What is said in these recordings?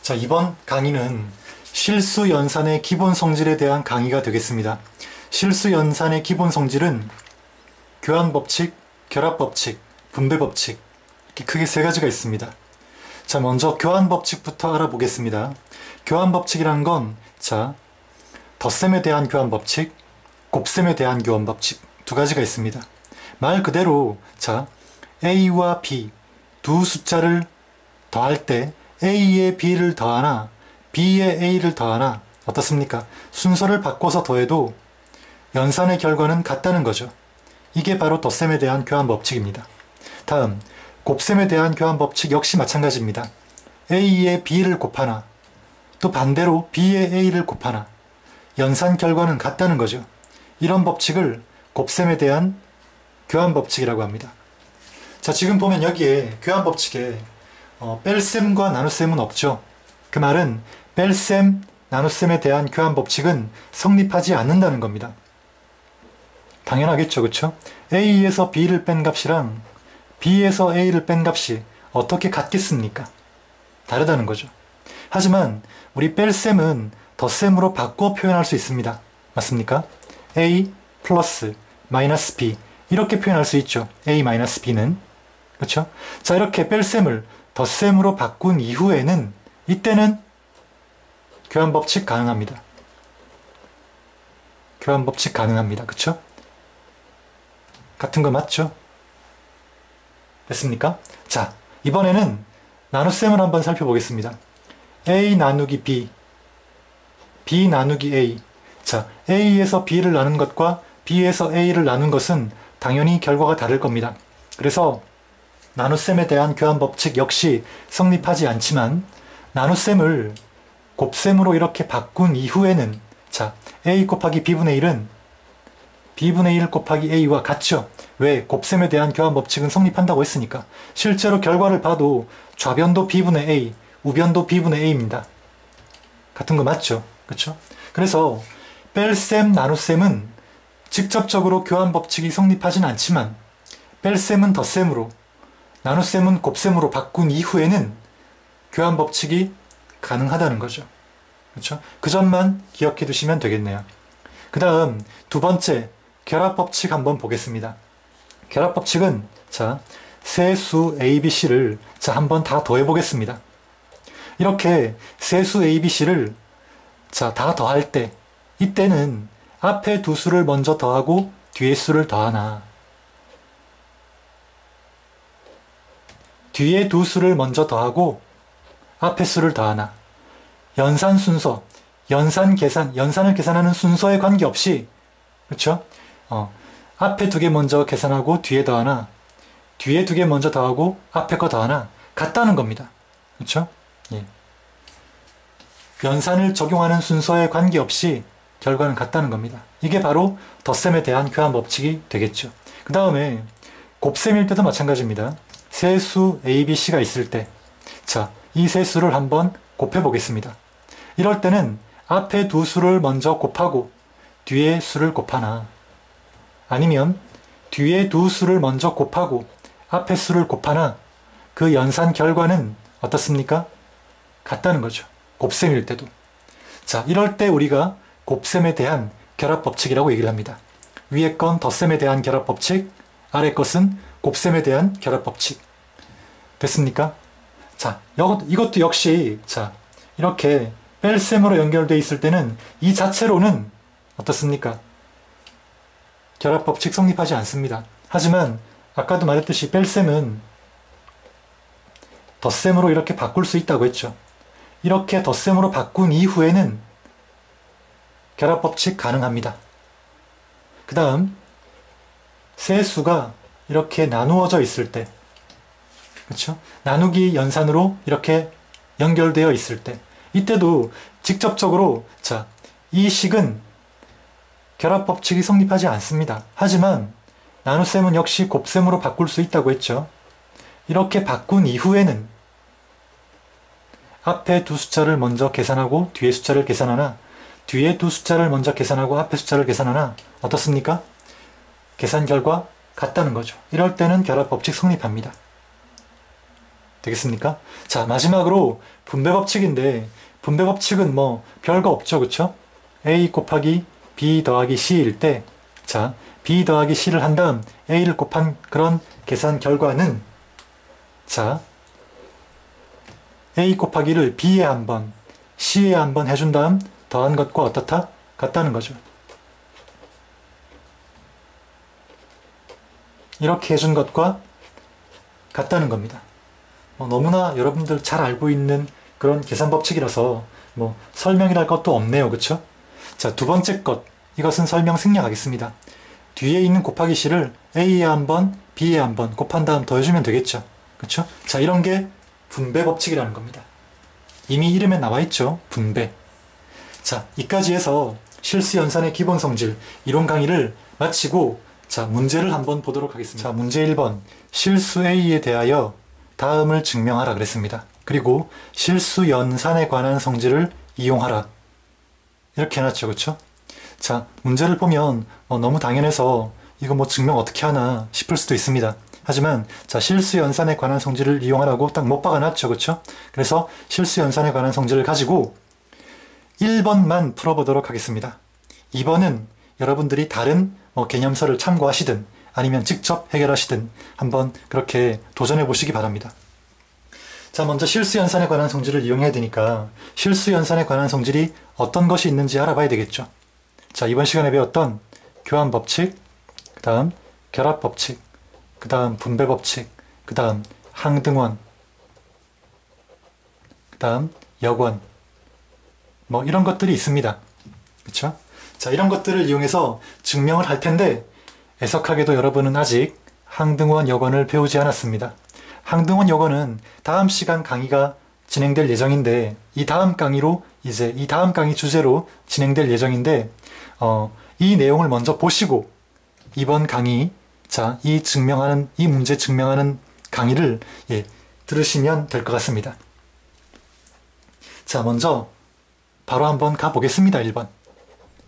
자, 이번 강의는 실수 연산의 기본 성질에 대한 강의가 되겠습니다. 실수 연산의 기본 성질은 교환법칙, 결합법칙, 분배법칙 이렇게 크게 세 가지가 있습니다. 자, 먼저 교환법칙부터 알아보겠습니다. 교환법칙이란 건 덧셈에 대한 교환법칙, 곱셈에 대한 교환법칙 두 가지가 있습니다. 말 그대로 A와 B 두 숫자를 더할 때 A에 B를 더하나 B에 A를 더하나 어떻습니까? 순서를 바꿔서 더해도 연산의 결과는 같다는 거죠. 이게 바로 덧셈에 대한 교환법칙입니다. 다음, 곱셈에 대한 교환법칙 역시 마찬가지입니다. A에 B를 곱하나 또 반대로 B에 A를 곱하나 연산 결과는 같다는 거죠. 이런 법칙을 곱셈에 대한 교환법칙이라고 합니다. 자, 지금 보면 여기에 교환법칙에 뺄셈과 나눗셈은 없죠. 그 말은 뺄셈, 나눗셈에 대한 교환법칙은 성립하지 않는다는 겁니다. 당연하겠죠, 그쵸? A에서 B를 뺀 값이랑 B에서 A를 뺀 값이 어떻게 같겠습니까? 다르다는 거죠. 하지만 우리 뺄셈은 덧셈으로 바꿔 표현할 수 있습니다. 맞습니까? A 플러스 마이너스 B 이렇게 표현할 수 있죠. A 마이너스 B는. 그렇죠? 자, 이렇게 뺄셈을 덧셈으로 바꾼 이후에는 이때는 교환법칙 가능합니다. 교환법칙 가능합니다. 그쵸? 같은 거 맞죠? 됐습니까? 자, 이번에는 나눗셈을 한번 살펴보겠습니다. A 나누기 B, B 나누기 A. 자, A에서 B를 나눈 것과 B에서 A를 나눈 것은 당연히 결과가 다를 겁니다. 그래서 나눗셈에 대한 교환법칙 역시 성립하지 않지만 나눗셈을 곱셈으로 이렇게 바꾼 이후에는 A 곱하기 B분의 1은 B분의 1 곱하기 A와 같죠? 왜? 곱셈에 대한 교환법칙은 성립한다고 했으니까. 실제로 결과를 봐도 좌변도 B분의 A, 우변도 B분의 A입니다. 같은 거 맞죠? 그쵸? 그래서 뺄셈, 나눗셈은 직접적으로 교환법칙이 성립하진 않지만 뺄셈은 덧셈으로, 나눗셈은 곱셈으로 바꾼 이후에는 교환법칙이 가능하다는 거죠. 그렇죠? 그 점만 기억해 두시면 되겠네요. 그 다음 두 번째 결합법칙 한번 보겠습니다. 결합법칙은 세 수 A, B, C를 한번 다 더해 보겠습니다. 이렇게 세 수 A, B, C를 다 더할 때 이때는 앞에 두 수를 먼저 더하고 뒤에 수를 더하나 뒤에 두 수를 먼저 더하고 앞에 수를 더하나 연산 순서, 연산 계산, 연산을 계산하는 순서에 관계없이 그렇죠? 앞에 두 개 먼저 계산하고 뒤에 더하나 뒤에 두 개 먼저 더하고 앞에 거 더하나 같다는 겁니다. 그렇죠? 예. 연산을 적용하는 순서에 관계없이 결과는 같다는 겁니다. 이게 바로 덧셈에 대한 교환법칙이 되겠죠. 그 다음에 곱셈일 때도 마찬가지입니다. 세 수 A, B, C가 있을 때 이 세 수를 한번 곱해 보겠습니다. 이럴 때는 앞에 두 수를 먼저 곱하고 뒤에 수를 곱하나 아니면 뒤에 두 수를 먼저 곱하고 앞에 수를 곱하나 그 연산 결과는 어떻습니까? 같다는 거죠. 곱셈일 때도. 이럴 때 우리가 곱셈에 대한 결합법칙이라고 얘기를 합니다. 위에 건 덧셈에 대한 결합법칙, 아래 것은 곱셈에 대한 결합법칙. 됐습니까? 이것도 역시 이렇게 뺄셈으로 연결되어 있을 때는 이 자체로는 어떻습니까? 결합법칙 성립하지 않습니다. 하지만 아까도 말했듯이 뺄셈은 덧셈으로 이렇게 바꿀 수 있다고 했죠. 이렇게 덧셈으로 바꾼 이후에는 결합법칙 가능합니다. 그 다음 세 수가 이렇게 나누어져 있을 때 그렇죠? 나누기 연산으로 이렇게 연결되어 있을 때 이때도 직접적으로 이 식은 결합법칙이 성립하지 않습니다. 하지만 나눗셈은 역시 곱셈으로 바꿀 수 있다고 했죠. 이렇게 바꾼 이후에는 앞에 두 숫자를 먼저 계산하고 뒤에 숫자를 계산하나 뒤에 두 숫자를 먼저 계산하고 앞에 숫자를 계산하나 어떻습니까? 계산 결과 같다는 거죠. 이럴 때는 결합법칙 성립합니다. 되겠습니까? 자, 마지막으로 분배 법칙인데, 분배 법칙은 뭐 별거 없죠, 그쵸? A 곱하기 B 더하기 C일 때, 자, B 더하기 C를 한 다음 A를 곱한 그런 계산 결과는, 자, A 곱하기를 B에 한 번, C에 한 번 해준 다음 더한 것과 어떻다? 같다는 거죠. 이렇게 해준 것과 같다는 겁니다. 너무나 여러분들 잘 알고 있는 그런 계산 법칙이라서 뭐 설명이랄 것도 없네요. 그쵸? 자, 두 번째 것. 이것은 설명 생략하겠습니다. 뒤에 있는 곱하기 C를 A에 한 번, B에 한 번 곱한 다음 더해주면 되겠죠. 그쵸? 자, 이런 게 분배 법칙이라는 겁니다. 이미 이름에 나와 있죠. 분배. 자, 이까지 해서 실수 연산의 기본 성질 이론 강의를 마치고, 자, 문제를 한번 보도록 하겠습니다. 자, 문제 1번. 실수 A에 대하여 다음을 증명하라 그랬습니다. 그리고 실수 연산에 관한 성질을 이용하라. 이렇게 해놨죠. 그쵸? 자, 문제를 보면 너무 당연해서 이거 뭐 증명 어떻게 하나 싶을 수도 있습니다. 하지만 자, 실수 연산에 관한 성질을 이용하라고 딱 못 박아놨죠. 그쵸? 그래서 실수 연산에 관한 성질을 가지고 1번만 풀어보도록 하겠습니다. 2번은 여러분들이 다른 개념서를 참고하시든 아니면 직접 해결하시든 한번 그렇게 도전해 보시기 바랍니다. 자, 먼저 실수 연산에 관한 성질을 이용해야 되니까 실수 연산에 관한 성질이 어떤 것이 있는지 알아봐야 되겠죠. 자, 이번 시간에 배웠던 교환 법칙, 그 다음 결합 법칙, 그 다음 분배 법칙, 그 다음 항등원, 그 다음 역원, 뭐 이런 것들이 있습니다. 그쵸? 자, 이런 것들을 이용해서 증명을 할 텐데, 애석하게도 여러분은 아직 항등원 역원을 배우지 않았습니다. 항등원 역원은 다음 시간 강의가 진행될 예정인데, 이 다음 강의로 이제 이 다음 강의 주제로 진행될 예정인데, 이 내용을 먼저 보시고 이번 강의, 자, 이 문제 증명하는 강의를 들으시면 될 것 같습니다. 자, 먼저 바로 한번 가보겠습니다. 1번.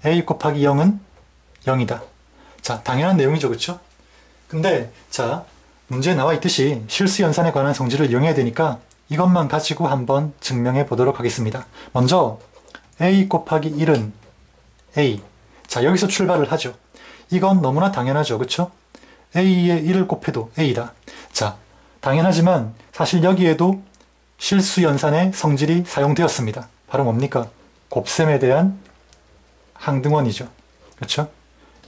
A 곱하기 0은 0이다. 자, 당연한 내용이죠. 그쵸? 근데 자, 문제에 나와 있듯이 실수 연산에 관한 성질을 이용해야 되니까 이것만 가지고 한번 증명해 보도록 하겠습니다. 먼저 A 곱하기 1은 A. 자, 여기서 출발을 하죠. 이건 너무나 당연하죠. 그쵸? A에 1을 곱해도 A다. 자, 당연하지만 사실 여기에도 실수 연산의 성질이 사용되었습니다. 바로 뭡니까? 곱셈에 대한 항등원이죠. 그렇죠?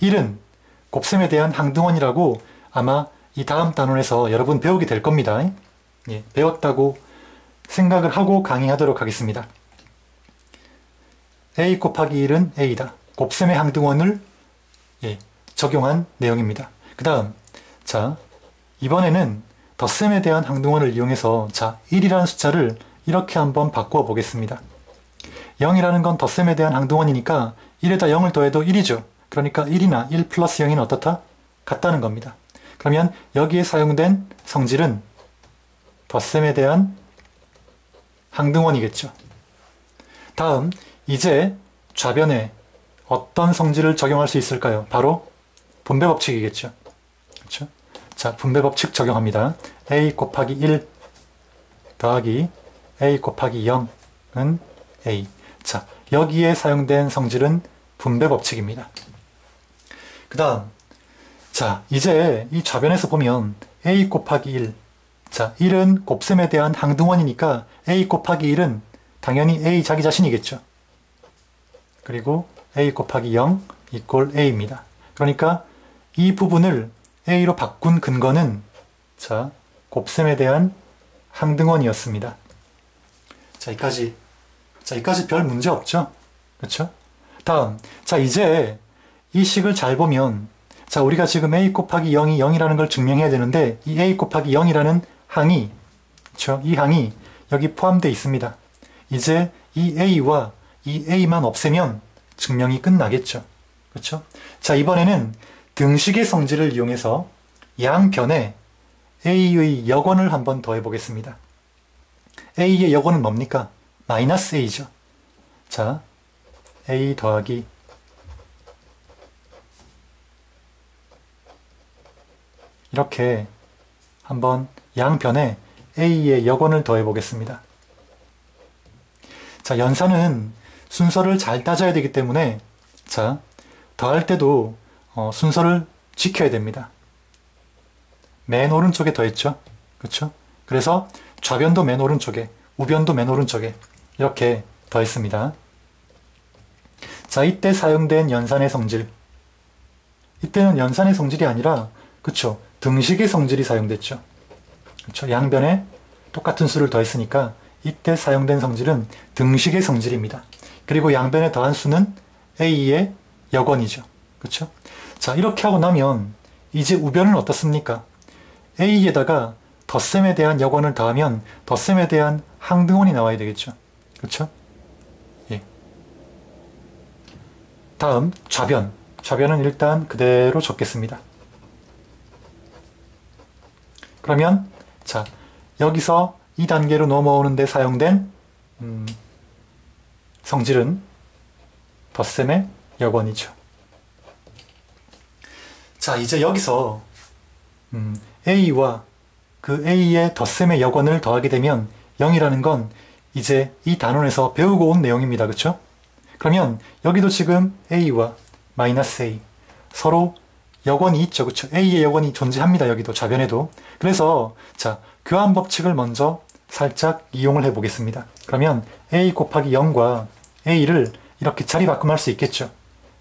1은 곱셈에 대한 항등원이라고 아마 이 다음 단원에서 여러분 배우게 될 겁니다. 예, 배웠다고 생각을 하고 강의하도록 하겠습니다. A 곱하기 1은 A다. 곱셈의 항등원을 적용한 내용입니다. 그 다음, 자, 이번에는 덧셈에 대한 항등원을 이용해서 자, 1이라는 숫자를 이렇게 한번 바꾸어 보겠습니다. 0이라는 건 덧셈에 대한 항등원이니까 1에다 0을 더해도 1이죠. 그러니까 1이나 1 플러스 0은 어떻다? 같다는 겁니다. 그러면 여기에 사용된 성질은 덧셈에 대한 항등원이겠죠. 다음, 이제 좌변에 어떤 성질을 적용할 수 있을까요? 바로 분배 법칙이겠죠. 그렇죠? 자, 분배 법칙 적용합니다. A 곱하기 1 더하기 A 곱하기 0은 A. 자, 여기에 사용된 성질은 분배 법칙입니다. 그 다음, 자, 이제 이 좌변에서 보면 A 곱하기 1. 자, 1은 곱셈에 대한 항등원이니까 A 곱하기 1은 당연히 A 자기 자신이겠죠. 그리고 A 곱하기 0 이꼴 A입니다. 그러니까 이 부분을 A로 바꾼 근거는 자, 곱셈에 대한 항등원이었습니다. 자, 이까지 별 문제 없죠? 그렇죠? 다음, 자, 이제 이 식을 잘 보면 자, 우리가 지금 A 곱하기 0이 0이라는 걸 증명해야 되는데 이 A 곱하기 0이라는 항이, 그렇죠? 이 항이 여기 포함되어 있습니다. 이제 이 A와 이 A만 없애면 증명이 끝나겠죠. 그렇죠? 자, 이번에는 등식의 성질을 이용해서 양변에 A의 역원을 한번 더해 보겠습니다. A의 역원은 뭡니까? 마이너스 A죠. 자, A 더하기 이렇게 한번 양변에 A의 여건을 더해 보겠습니다. 자, 연산은 순서를 잘 따져야 되기 때문에 자, 더할 때도 순서를 지켜야 됩니다. 맨 오른쪽에 더했죠. 그렇죠? 그래서 좌변도 맨 오른쪽에, 우변도 맨 오른쪽에 이렇게 더했습니다. 자, 이때 사용된 연산의 성질. 이때는 연산의 성질이 아니라 그쵸, 등식의 성질이 사용됐죠. 그쵸, 양변에 똑같은 수를 더했으니까 이때 사용된 성질은 등식의 성질입니다. 그리고 양변에 더한 수는 A의 여건이죠. 그쵸? 자, 이렇게 하고 나면 이제 우변은 어떻습니까? A에다가 덧셈에 대한 여건을 더하면 덧셈에 대한 항등원이 나와야 되겠죠. 그쵸? 예. 다음 좌변. 좌변은 일단 그대로 적겠습니다. 그러면 자, 여기서 이 단계로 넘어오는데 사용된 성질은 덧셈의 여건이죠. 자, 이제 여기서 A와 그 A의 덧셈의 여건을 더하게 되면 0이라는 건 이제 이 단원에서 배우고 온 내용입니다. 그쵸? 그러면 여기도 지금 A와 마이너스 A 서로 여건이 있죠. 그쵸? A의 여건이 존재합니다. 여기도 좌변에도. 그래서 자, 교환 법칙을 먼저 살짝 이용을 해 보겠습니다. 그러면 A 곱하기 0과 A를 이렇게 자리 바꿈할 수 있겠죠.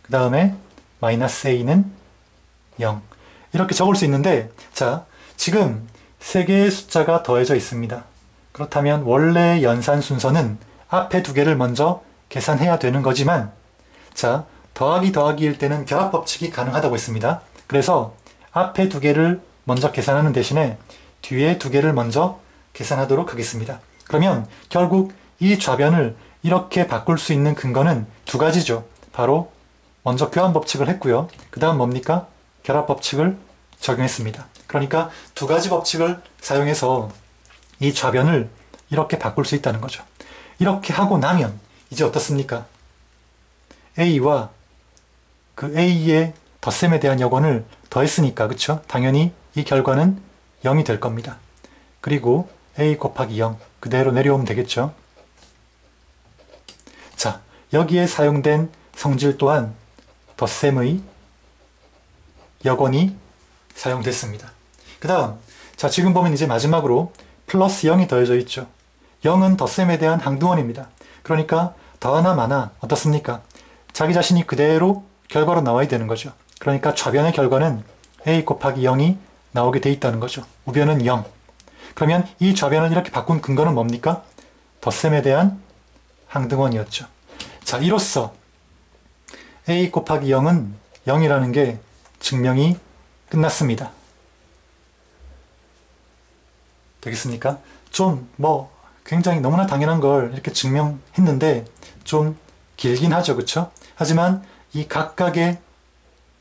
그 다음에 마이너스 A는 0 이렇게 적을 수 있는데 자, 지금 세 개의 숫자가 더해져 있습니다. 그렇다면 원래 연산 순서는 앞에 두 개를 먼저 계산해야 되는 거지만 자, 더하기일 때는 결합 법칙이 가능하다고 했습니다. 그래서 앞에 두 개를 먼저 계산하는 대신에 뒤에 두 개를 먼저 계산하도록 하겠습니다. 그러면 결국 이 좌변을 이렇게 바꿀 수 있는 근거는 두 가지죠. 바로 먼저 교환 법칙을 했고요. 그 다음 뭡니까? 결합 법칙을 적용했습니다. 그러니까 두 가지 법칙을 사용해서 이 좌변을 이렇게 바꿀 수 있다는 거죠. 이렇게 하고 나면 이제 어떻습니까? A와 그 A의 덧셈에 대한 여건을 더했으니까 그쵸? 당연히 이 결과는 0이 될 겁니다. 그리고 A 곱하기 0 그대로 내려오면 되겠죠. 자, 여기에 사용된 성질 또한 덧셈의 여건이 사용됐습니다. 그 다음 자, 지금 보면 이제 마지막으로 플러스 0이 더해져 있죠. 0은 덧셈에 대한 항등원입니다. 그러니까 더하나 마나 어떻습니까? 자기 자신이 그대로 결과로 나와야 되는 거죠. 그러니까 좌변의 결과는 A 곱하기 0이 나오게 돼 있다는 거죠. 우변은 0. 그러면 이 좌변을 이렇게 바꾼 근거는 뭡니까? 덧셈에 대한 항등원이었죠. 자, 이로써 A 곱하기 0은 0이라는 게 증명이 끝났습니다. 되겠습니까? 좀 굉장히 너무나 당연한 걸 이렇게 증명했는데 좀 길긴 하죠. 그쵸? 하지만 이 각각의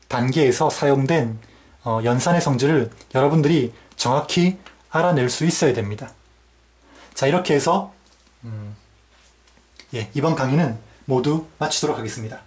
단계에서 사용된 연산의 성질을 여러분들이 정확히 알아낼 수 있어야 됩니다. 자, 이렇게 해서 이번 강의는 모두 마치도록 하겠습니다.